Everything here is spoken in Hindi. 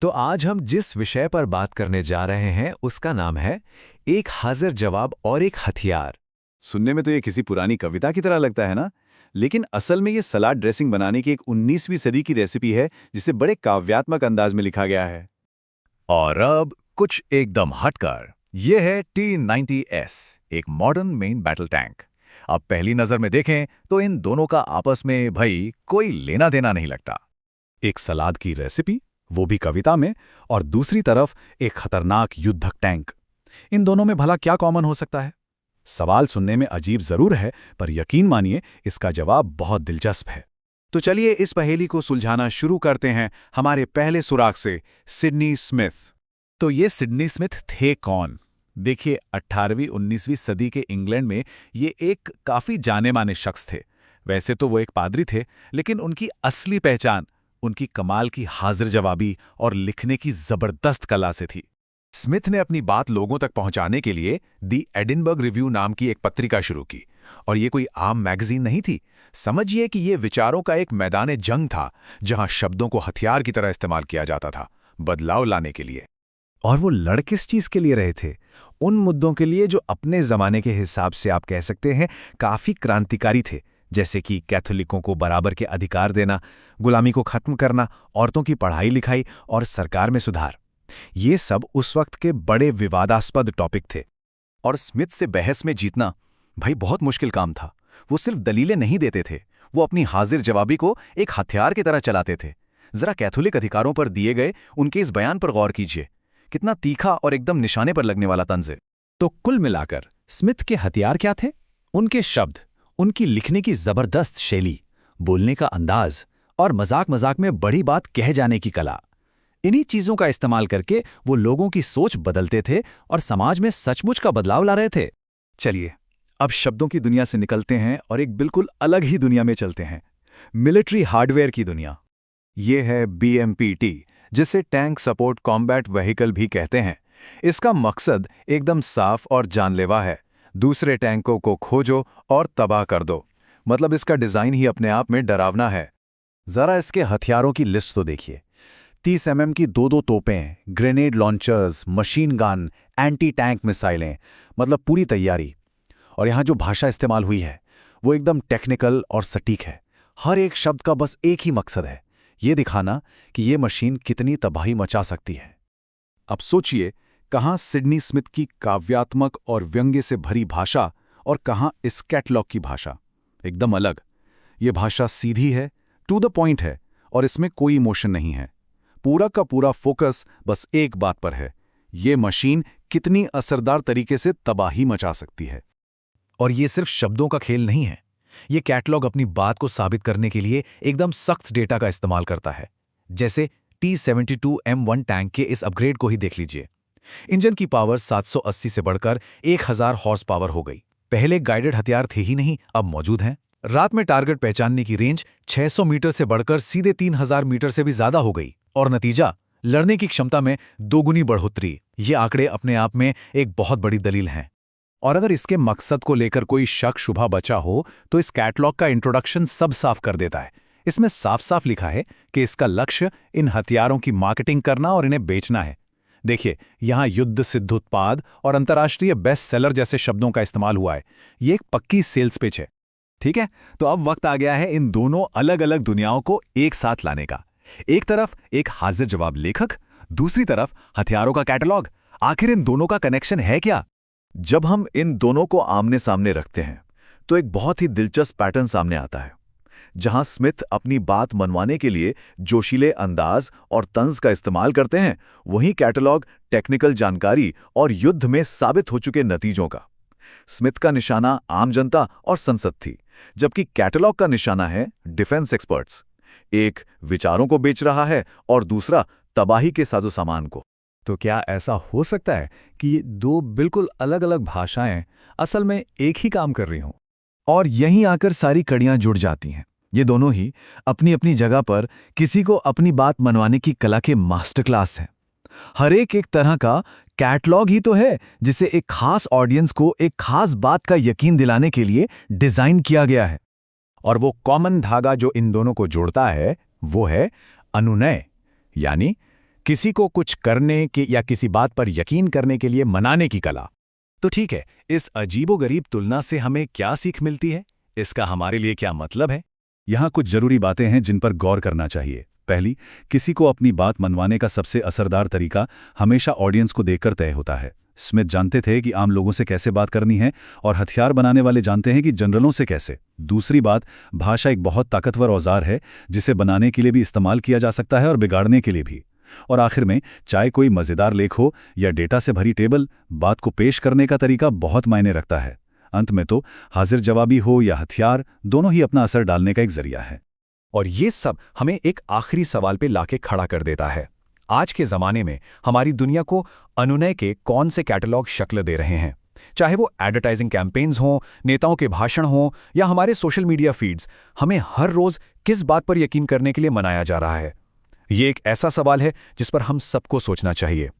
तो आज हम जिस विषय पर बात करने जा रहे हैं उसका नाम है एक हाजिर जवाब और एक हथियार। सुनने में तो ये किसी पुरानी कविता की तरह लगता है ना। लेकिन असल में ये सलाद ड्रेसिंग बनाने की एक 19वीं सदी की रेसिपी है जिसे बड़े काव्यात्मक अंदाज में लिखा गया है। और अब कुछ एकदम हटकर, ये है T90S, एक मॉडर्न मेन बैटल टैंक। अब पहली नजर में देखें तो इन दोनों का आपस में भाई कोई लेना देना नहीं लगता। एक सलाद की रेसिपी, वो भी कविता में, और दूसरी तरफ एक खतरनाक युद्धक टैंक। इन दोनों में भला क्या कॉमन हो सकता है? सवाल सुनने में अजीब जरूर है, पर यकीन मानिए इसका जवाब बहुत दिलचस्प है। तो चलिए इस पहेली को सुलझाना शुरू करते हैं हमारे पहले सुराग से, सिडनी स्मिथ। तो ये सिडनी स्मिथ थे कौन? देखिए, 18वीं-19वीं सदी के इंग्लैंड में ये एक काफ़ी जाने माने शख्स थे। वैसे तो वो एक पादरी थे, लेकिन उनकी असली पहचान उनकी कमाल की हाजिर जवाबी और लिखने की ज़बरदस्त कला से थी। स्मिथ ने अपनी बात लोगों तक पहुंचाने के लिए दी एडिनबर्ग रिव्यू नाम की एक पत्रिका शुरू की। और ये कोई आम मैगजीन नहीं थी। समझिए कि ये विचारों का एक मैदान जंग था, जहां शब्दों को हथियार की तरह इस्तेमाल किया जाता था, बदलाव लाने के लिए। और वो लड़ किस चीज के लिए रहे थे? उन मुद्दों के लिए जो अपने जमाने के हिसाब से आप कह सकते हैं काफी क्रांतिकारी थे, जैसे कि कैथोलिकों को बराबर के अधिकार देना, गुलामी को खत्म करना, औरतों की पढ़ाई लिखाई और सरकार में सुधार। ये सब उस वक्त के बड़े विवादास्पद टॉपिक थे। और स्मिथ से बहस में जीतना भाई बहुत मुश्किल काम था। वो सिर्फ दलीलें नहीं देते थे, वो अपनी हाजिर जवाबी को एक हथियार की तरह चलाते थे। जरा कैथोलिक अधिकारों पर दिए गए उनके इस बयान पर गौर कीजिए, कितना तीखा और एकदम निशाने पर लगने वाला तंज है। तो कुल मिलाकर स्मिथ के हथियार क्या थे? उनके शब्द, उनकी लिखने की जबरदस्त शैली, बोलने का अंदाज और मजाक मजाक में बड़ी बात कह जाने की कला। इन्हीं चीजों का इस्तेमाल करके वो लोगों की सोच बदलते थे और समाज में सचमुच का बदलाव ला रहे थे। चलिए, अब शब्दों की दुनिया से निकलते हैं और एक बिल्कुल अलग ही दुनिया में चलते हैं, मिलिट्री हार्डवेयर की दुनिया। ये है BMPT, जिसे टैंक सपोर्ट कॉम्बैट व्हीकल भी कहते हैं। इसका मकसद एकदम साफ और जानलेवा है, दूसरे टैंकों को खोजो और तबाह कर दो। मतलब इसका डिजाइन ही अपने आप में डरावना है। जरा इसके हथियारों की लिस्ट तो देखिए। 30 mm की दो तोपें, grenade launchers, machine gun, anti tank मिसाइलें, मतलब पूरी तैयारी। और यहाँ जो भाषा इस्तेमाल हुई है वो एकदम टेक्निकल और सटीक है। हर एक शब्द का बस एक ही मकसद है, ये दिखाना कि ये मशीन कितनी तबाही मचा सकती है। अब सोचिए, कहाँ सिडनी स्मिथ की काव्यात्मक और व्यंग्य से भरी भाषा और कहाँ इस कैटलॉग की भाषा। एकदम अलग। ये भाषा सीधी है, टू द पॉइंट है, और इसमें कोई इमोशन नहीं है। पूरा का पूरा फोकस बस एक बात पर है, ये मशीन कितनी असरदार तरीके से तबाही मचा सकती है। और ये सिर्फ शब्दों का खेल नहीं है। ये कैटलॉग अपनी बात को साबित करने के लिए एकदम सख्त डेटा का इस्तेमाल करता है। जैसे T72M1 टैंक के इस अपग्रेड को ही देख लीजिए। इंजन की पावर 780 से बढ़कर 1000 हॉर्स पावर हो गई। पहले गाइडेड हथियार थे ही नहीं, अब मौजूद हैं। रात में टारगेट पहचानने की रेंज 600 मीटर से बढ़कर सीधे 3000 मीटर से भी ज्यादा हो गई। और नतीजा, लड़ने की क्षमता में दोगुनी बढ़ोतरी। ये आंकड़े अपने आप में एक बहुत बड़ी दलील हैं। और अगर इसके मकसद को लेकर कोई शक शुबा बचा हो तो इस कैटलॉग का इंट्रोडक्शन सब साफ कर देता है। इसमें साफ साफ लिखा है कि इसका लक्ष्य इन हथियारों की मार्केटिंग करना और इन्हें बेचना है। देखिए, यहाँ युद्ध सिद्ध उत्पाद और अंतर्राष्ट्रीय बेस्ट सेलर जैसे शब्दों का इस्तेमाल हुआ है। ये एक पक्की सेल्स पिच है। ठीक है, तो अब वक्त आ गया है इन दोनों अलग अलग दुनियाओं को एक साथ लाने का। एक तरफ एक हाजिर जवाब लेखक, दूसरी तरफ हथियारों का कैटलॉग। आखिर इन दोनों का कनेक्शन है क्या? जब हम इन दोनों को आमने सामने रखते हैं तो एक बहुत ही दिलचस्प पैटर्न सामने आता है। जहां स्मिथ अपनी बात मनवाने के लिए जोशीले अंदाज और तंज का इस्तेमाल करते हैं, वहीं कैटलॉग टेक्निकल जानकारी और युद्ध में साबित हो चुके नतीजों का। स्मिथ का निशाना आम जनता और संसद थी, जबकि कैटलॉग का निशाना है डिफेंस एक्सपर्ट्स। एक विचारों को बेच रहा है और दूसरा तबाही के साजो सामान को। तो क्या ऐसा हो सकता है कि ये दो बिल्कुल अलग अलग भाषाएं असल में एक ही काम कर रही हों? और यहीं आकर सारी कड़ियां जुड़ जाती हैं। ये दोनों ही अपनी अपनी जगह पर किसी को अपनी बात मनवाने की कला के मास्टर क्लास हैं। हर एक तरह का कैटलॉग ही तो है जिसे एक खास ऑडियंस को एक खास बात का यकीन दिलाने के लिए डिजाइन किया गया है। और वो कॉमन धागा जो इन दोनों को जोड़ता है वो है अनुनय, यानी किसी को कुछ करने के या किसी बात पर यकीन करने के लिए मनाने की कला। तो ठीक है, इस अजीबोगरीब तुलना से हमें क्या सीख मिलती है? इसका हमारे लिए क्या मतलब है? यहाँ कुछ जरूरी बातें हैं जिन पर गौर करना चाहिए। पहली, किसी को अपनी बात मनवाने का सबसे असरदार तरीका हमेशा ऑडियंस को देखकर तय होता है। स्मिथ जानते थे कि आम लोगों से कैसे बात करनी है, और हथियार बनाने वाले जानते हैं कि जनरलों से कैसे। दूसरी बात, भाषा एक बहुत ताकतवर औजार है जिसे बनाने के लिए भी इस्तेमाल किया जा सकता है और बिगाड़ने के लिए भी। और आखिर में, चाहे कोई मज़ेदार लेख हो या डेटा से भरी टेबल, बात को पेश करने का तरीका बहुत मायने रखता है। अंत में तो हाजिर जवाबी हो या हथियार, दोनों ही अपना असर डालने का एक जरिया है। और ये सब हमें एक आखिरी सवाल पे लाके खड़ा कर देता है। आज के ज़माने में हमारी दुनिया को अनुनय के कौन से कैटलॉग शक्ल दे रहे हैं? चाहे वो एडवर्टाइजिंग कैंपेन्स हों, नेताओं के भाषण हों या हमारे सोशल मीडिया फीड्स, हमें हर रोज़ किस बात पर यकीन करने के लिए मनाया जा रहा है? ये एक ऐसा सवाल है जिस पर हम सबको सोचना चाहिए।